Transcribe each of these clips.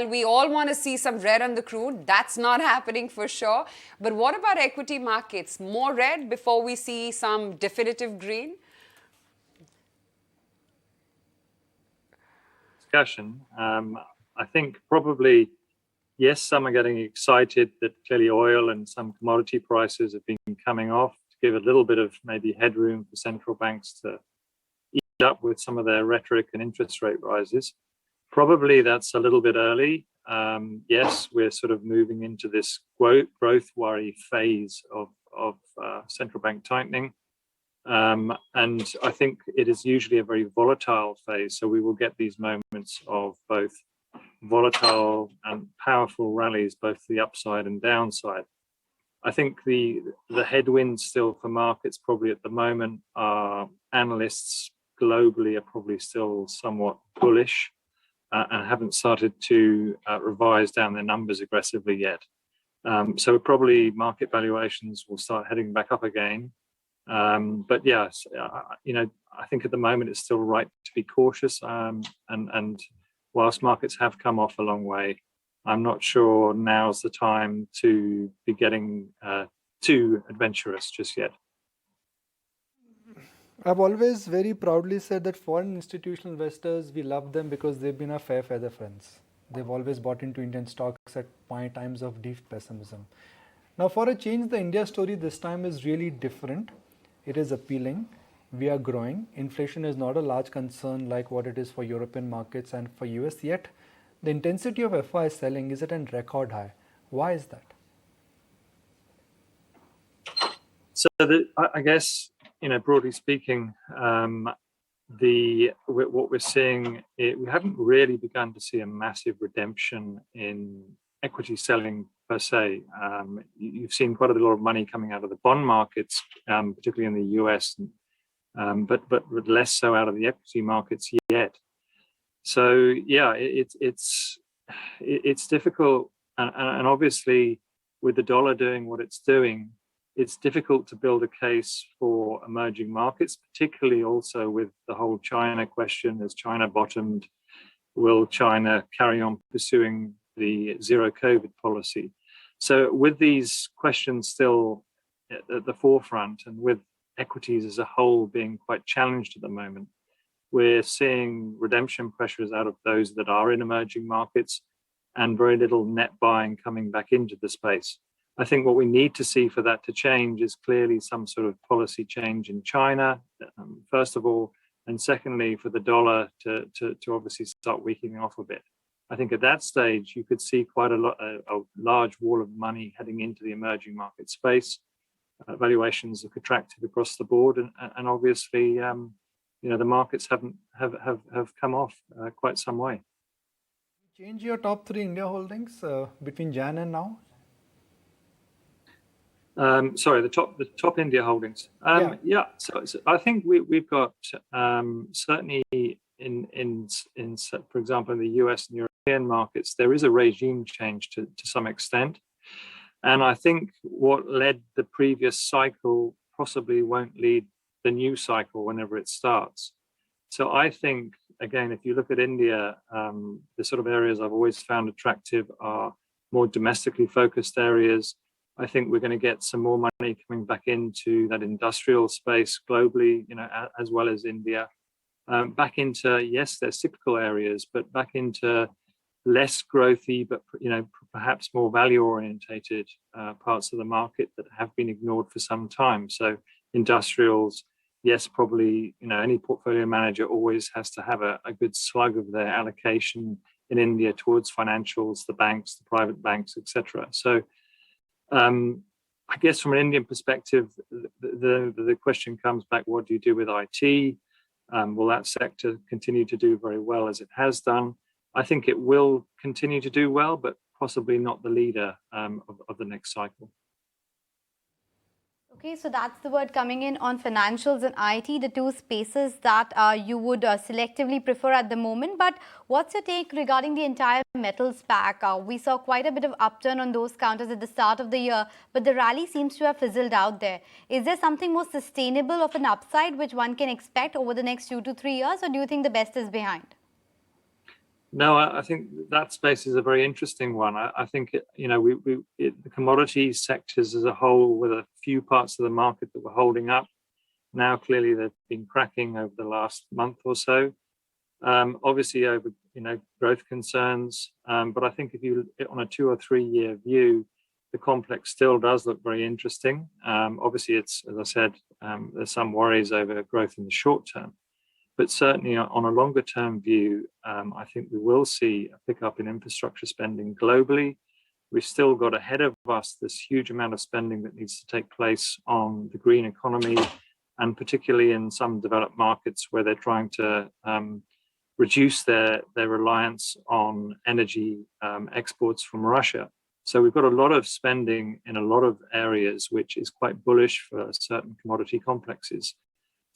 we all want to see some red on the crude. That's not happening for sure. But what about equity markets? More red before we see some definitive green? Discussion. I think probably, yes, some are getting excited that clearly oil and some commodity prices have been coming off to give a little bit of maybe headroom for central banks to ease up with some of their rhetoric and interest rate rises. Probably that's a little bit early. Yes, we're sort of moving into this growth worry phase of central bank tightening. And I think it is usually a very volatile phase. So we will get these moments of both volatile and powerful rallies, both the upside and downside. I think the headwinds still for markets probably at the moment are analysts globally are probably still somewhat bullish and haven't started to revise down their numbers aggressively yet. So probably market valuations will start heading back up again. But yes, I think at the moment it's still right to be cautious. And whilst markets have come off a long way, I'm not sure now's the time to be getting too adventurous just yet. I've always very proudly said that foreign institutional investors, we love them because they've been our fair feather friends. They've always bought into Indian stocks at times of deep pessimism. Now, for a change, the India story this time is really different. It is appealing. We are growing. Inflation is not a large concern like what it is for European markets and for US, yet the intensity of FI selling is at a record high. Why is that? So I guess, broadly speaking, what we're seeing, we haven't really begun to see a massive redemption in equity selling per se. You've seen quite a lot of money coming out of the bond markets, particularly in the US, but less so out of the equity markets yet. So yeah, it's difficult, and obviously with the dollar doing what it's doing, it's difficult to build a case for emerging markets, particularly also with the whole China question. As China bottomed, will China carry on pursuing the zero COVID policy? So with these questions still at the forefront, and with equities as a whole being quite challenged at the moment, we're seeing redemption pressures out of those that are in emerging markets and very little net buying coming back into the space. I think what we need to see for that to change is clearly some sort of policy change in China, first of all, and secondly, for the dollar to obviously start weakening off a bit. I think at that stage, you could see quite a large wall of money heading into the emerging market space. Valuations are contracted across the board, and obviously, the markets have come off quite some way. Change your top 3 India holdings between Jan and now? Sorry, the top India holdings. Yeah. So I think we've got certainly in for example in the US and European markets, there is a regime change to some extent, and I think what led the previous cycle possibly won't lead the new cycle whenever it starts. So I think, again, if you look at India, the sort of areas I've always found attractive are more domestically focused areas. I think we're going to get some more money coming back into that industrial space globally, as well as India. Back into, yes, they're cyclical areas, but back into less growthy, but perhaps more value-orientated parts of the market that have been ignored for some time. So industrials, yes, probably, any portfolio manager always has to have a good slug of their allocation in India towards financials, the banks, the private banks, etc. So I guess from an Indian perspective, the question comes back, what do you do with IT? Will that sector continue to do very well as it has done? I think it will continue to do well, but possibly not the leader of the next cycle. Okay, so that's the word coming in on financials and IT, the two spaces that you would selectively prefer at the moment. But what's your take regarding the entire metals pack? We saw quite a bit of upturn on those counters at the start of the year, but the rally seems to have fizzled out there. Is there something more sustainable of an upside which one can expect over the next 2 to 3 years, or do you think the best is behind? No, I think that space is a very interesting one. I think the commodity sectors as a whole, with a few parts of the market that were holding up, now clearly they've been cracking over the last month or so. Obviously over growth concerns, but I think if you on a 2 or 3 year view, the complex still does look very interesting. Obviously, it's, as I said, there's some worries over growth in the short term. But certainly on a longer term view, I think we will see a pickup in infrastructure spending globally. We've still got ahead of us this huge amount of spending that needs to take place on the green economy, and particularly in some developed markets where they're trying to reduce their reliance on energy exports from Russia. So we've got a lot of spending in a lot of areas, which is quite bullish for certain commodity complexes.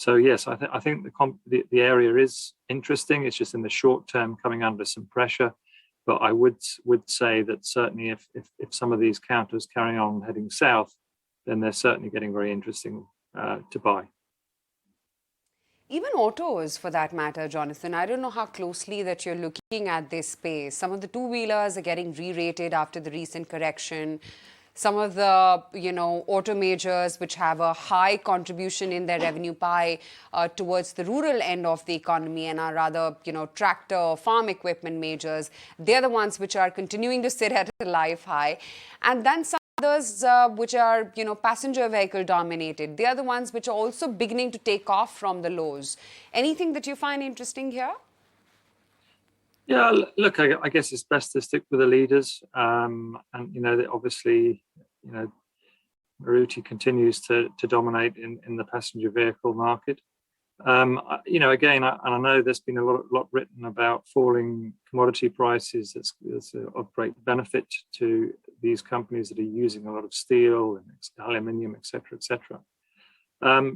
So yes, I think the area is interesting. It's just in the short term coming under some pressure. But I would say that certainly if some of these counters carry on heading south, then they're certainly getting very interesting to buy. Even autos, for that matter, Jonathan, I don't know how closely that you're looking at this space. Some of the two-wheelers are getting re-rated after the recent correction. Some of the, auto majors which have a high contribution in their revenue pie towards the rural end of the economy and are rather, tractor, farm equipment majors, they're the ones which are continuing to sit at a life high. And then some others which are, passenger vehicle dominated, they are the ones which are also beginning to take off from the lows. Anything that you find interesting here? Yeah, look, I guess it's best to stick with the leaders. And, obviously, Maruti continues to dominate in the passenger vehicle market. Again, I know there's been a lot written about falling commodity prices. That's of great benefit to these companies that are using a lot of steel and aluminium, et cetera, et cetera.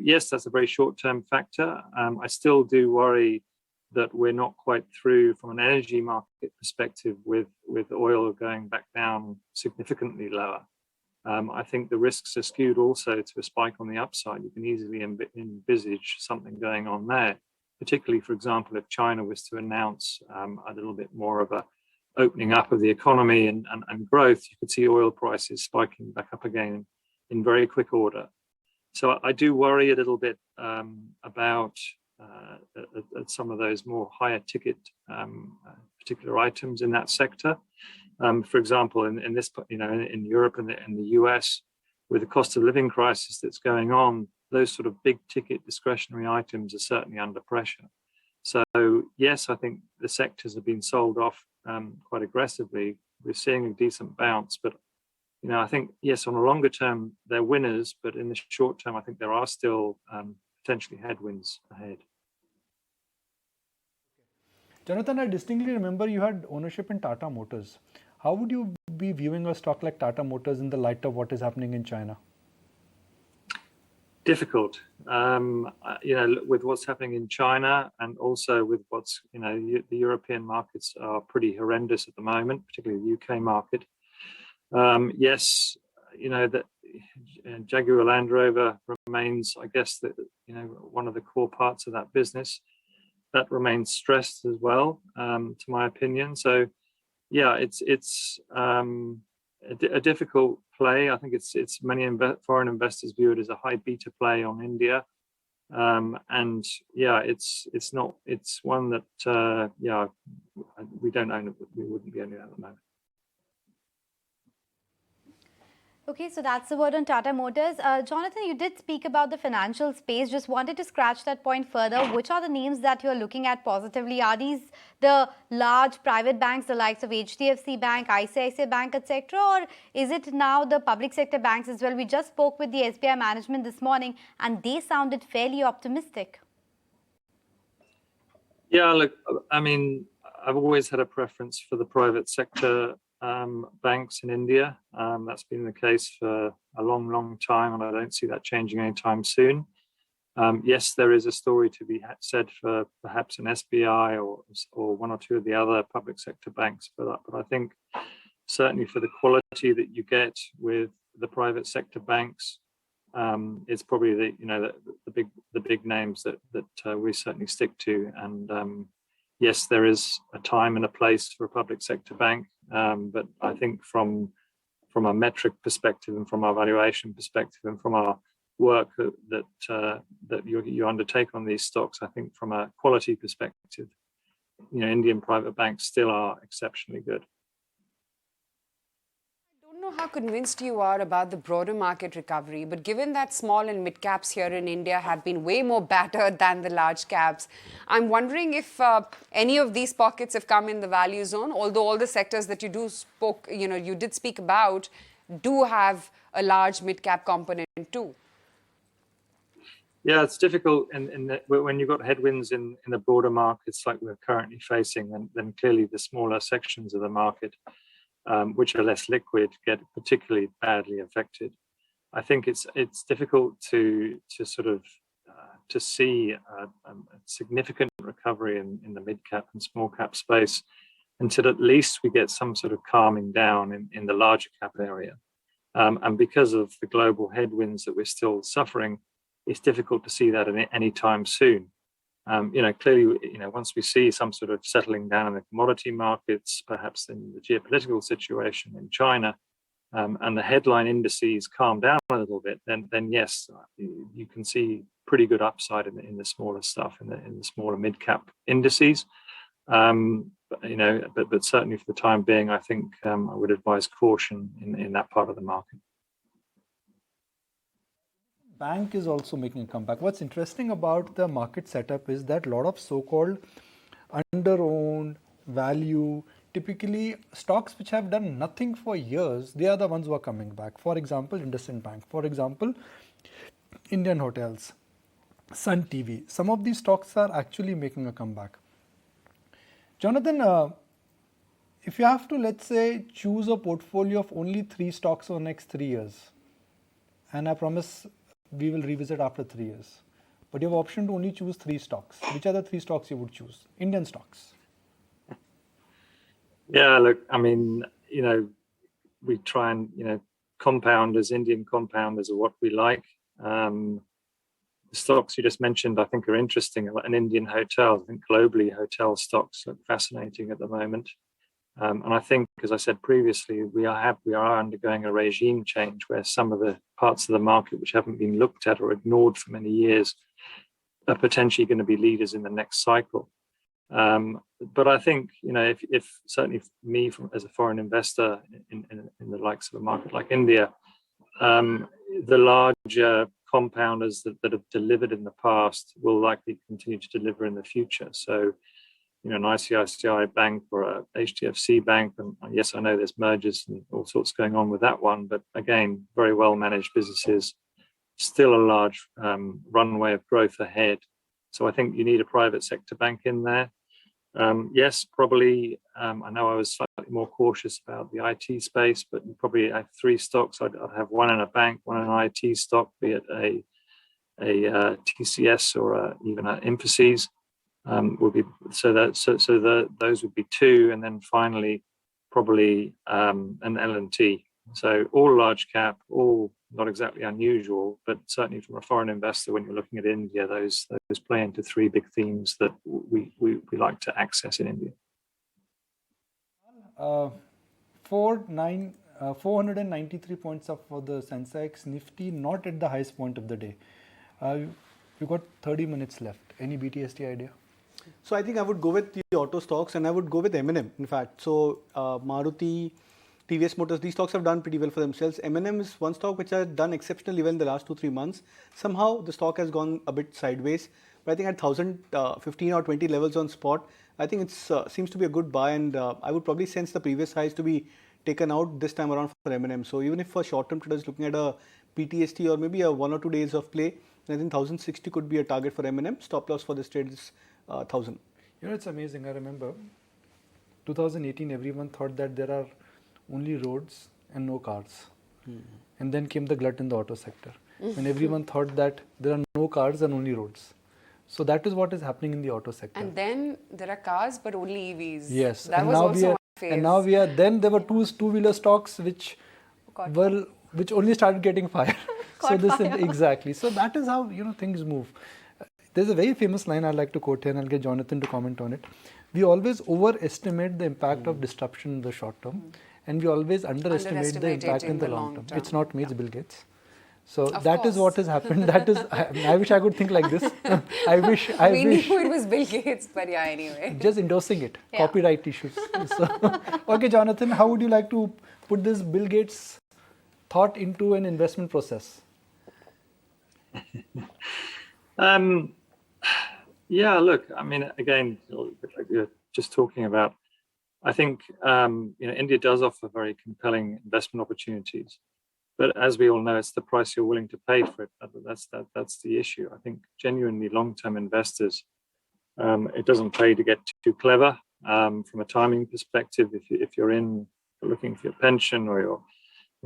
Yes, that's a very short-term factor. I still do worry that we're not quite through from an energy market perspective with oil going back down significantly lower. I think the risks are skewed also to a spike on the upside. You can easily envisage something going on there, particularly, for example, if China was to announce a little bit more of a opening up of the economy and growth. You could see oil prices spiking back up again in very quick order. So I do worry a little bit about some of those more higher ticket particular items in that sector. For example, in this, in Europe and the US, with the cost of living crisis that's going on, those sort of big ticket discretionary items are certainly under pressure. So yes, I think the sectors have been sold off quite aggressively. We're seeing a decent bounce, but I think yes, on a longer term they're winners, but in the short term, I think there are still potentially headwinds ahead. Jonathan, I distinctly remember you had ownership in Tata Motors. How would you be viewing a stock like Tata Motors in the light of what is happening in China? Difficult, with what's happening in China, and also with what's, the European markets are pretty horrendous at the moment, particularly the UK market. Yes, that Jaguar Land Rover remains, I guess, that one of the core parts of that business. That remains stressed as well, to my opinion. So, yeah, it's a difficult play. I think it's many foreign investors view it as a high beta play on India, and yeah, it's one that we don't own it. We wouldn't be owning it at the moment. Okay, so that's the word on Tata Motors. Jonathan, you did speak about the financial space. Just wanted to scratch that point further. Which are the names that you're looking at positively? Are these the large private banks, the likes of HDFC Bank, ICICI Bank, etc., or is it now the public sector banks as well? We just spoke with the SBI management this morning, and they sounded fairly optimistic. Yeah, look, I mean, I've always had a preference for the private sector banks in India. That's been the case for a long time, and I don't see that changing anytime soon. Yes, there is a story to be said for perhaps an SBI or one or two of the other public sector banks, but I think certainly for the quality that you get with the private sector banks, it's probably the big names that we certainly stick to. And yes, there is a time and a place for a public sector bank, but I think from a metric perspective and from our valuation perspective and from our work that you undertake on these stocks, I think from a quality perspective, Indian private banks still are exceptionally good. I don't know how convinced you are about the broader market recovery, but given that small and mid caps here in India have been way more battered than the large caps, I'm wondering if any of these pockets have come in the value zone, although all the sectors that you did speak about do have a large mid cap component too. Yeah, it's difficult when you've got headwinds in the broader markets like we're currently facing, then clearly the smaller sections of the market, which are less liquid, get particularly badly affected. I think it's difficult to sort of to see a significant recovery in the mid cap and small cap space until at least we get some sort of calming down in the larger cap area. And because of the global headwinds that we're still suffering, it's difficult to see that any time soon. Clearly, once we see some sort of settling down in the commodity markets, perhaps in the geopolitical situation in China, and the headline indices calm down a little bit, then yes, you can see pretty good upside in the smaller stuff, in the smaller mid cap indices. But certainly for the time being, I think I would advise caution in that part of the market. Bank is also making a comeback. What's interesting about the market setup is that a lot of so-called under-owned value, typically stocks which have done nothing for years, they are the ones who are coming back. For example, IndusInd Bank. For example, Indian Hotels, Sun TV. Some of these stocks are actually making a comeback. Jonathan, if you have to, let's say, choose a portfolio of only 3 stocks for the next 3 years, and I promise we will revisit after 3 years, but you have option to only choose 3 stocks. Which are the 3 stocks you would choose? Indian stocks. Yeah, look, I mean, we try and, compounders, Indian compounders are what we like. The stocks you just mentioned, I think, are interesting. An Indian hotel, I think globally hotel stocks are fascinating at the moment. And I think, as I said previously, we are undergoing a regime change where some of the parts of the market which haven't been looked at or ignored for many years are potentially going to be leaders in the next cycle. But I think, if certainly for me, as a foreign investor in the likes of a market like India, the larger compounders that have delivered in the past will likely continue to deliver in the future. So, an ICICI Bank or a HDFC Bank, and yes, I know there's mergers and all sorts going on with that one, but again, very well managed businesses, still a large runway of growth ahead. So I think you need a private sector bank in there. Yes, probably. I know I was slightly more cautious about the IT space, but you probably have 3 stocks. I'd have one in a bank, one in an IT stock, be it a TCS or even an Infosys. Would be those would be 2, and then finally probably an L&T. So all large cap, all not exactly unusual, but certainly from a foreign investor, when you're looking at India, those play into 3 big themes that we like to access in India. 493 points up for the Sensex, Nifty not at the highest point of the day. We've got 30 minutes left. Any BTST idea? So I think I would go with the auto stocks, and I would go with M&M, in fact. So Maruti, TVS Motors, these stocks have done pretty well for themselves. M&M is one stock which has done exceptionally well in the last 2-3 months. Somehow the stock has gone a bit sideways, but I think at 1,015 or 20 levels on spot, I think it seems to be a good buy, and I would probably sense the previous highs to be taken out this time around for M&M. So even if for short-term traders looking at a PTST or maybe a 1 or 2 days of play, I think 1,060 could be a target for M&M. Stop loss for this trade is 1,000. It's amazing. I remember 2018, everyone thought that there are only roads and no cars. And then came the glut in the auto sector. When everyone thought that there are no cars and only roads. So that is what is happening in the auto sector. And then there are cars, but only EVs. Yes. That was also one phase. And now then there were two-wheeler stocks which only started getting fire. Exactly. So that is how things move. There's a very famous line I'd like to quote here, and I'll get Jonathan to comment on it. We always overestimate the impact of disruption in the short term, and we always underestimate the impact in the long term. It's not me, it's Bill Gates. So that is what has happened. That is, I wish I could think like this. I wish. We knew it was Bill Gates, but yeah, anyway. Just endorsing it. Copyright issues. So, okay, Jonathan, how would you like to put this Bill Gates thought into an investment process? Yeah, look, I mean, again, like you're just talking about, I think India does offer very compelling investment opportunities. But as we all know, it's the price you're willing to pay for it. That's the issue. I think genuinely long-term investors, it doesn't pay to get too clever from a timing perspective. If you're looking for your pension or your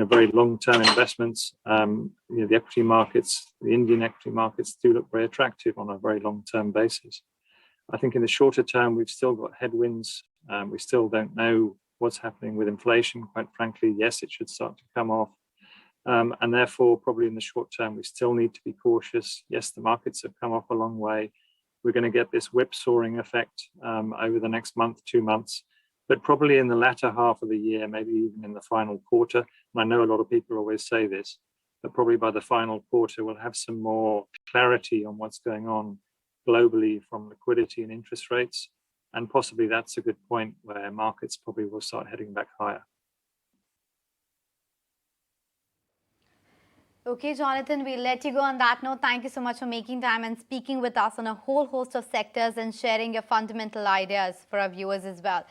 very long-term investments, the equity markets, the Indian equity markets do look very attractive on a very long-term basis. I think in the shorter term, we've still got headwinds. We still don't know what's happening with inflation. Quite frankly, yes, it should start to come off. And therefore, probably in the short term, we still need to be cautious. Yes, the markets have come off a long way. We're going to get this whipsawing effect over the next month, 2 months, but probably in the latter half of the year, maybe even in the final quarter. And I know a lot of people always say this, but probably by the final quarter, we'll have some more clarity on what's going on globally from liquidity and interest rates. And possibly that's a good point where markets probably will start heading back higher. Okay, Jonathan, we'll let you go on that note. Thank you so much for making time and speaking with us on a whole host of sectors and sharing your fundamental ideas for our viewers as well.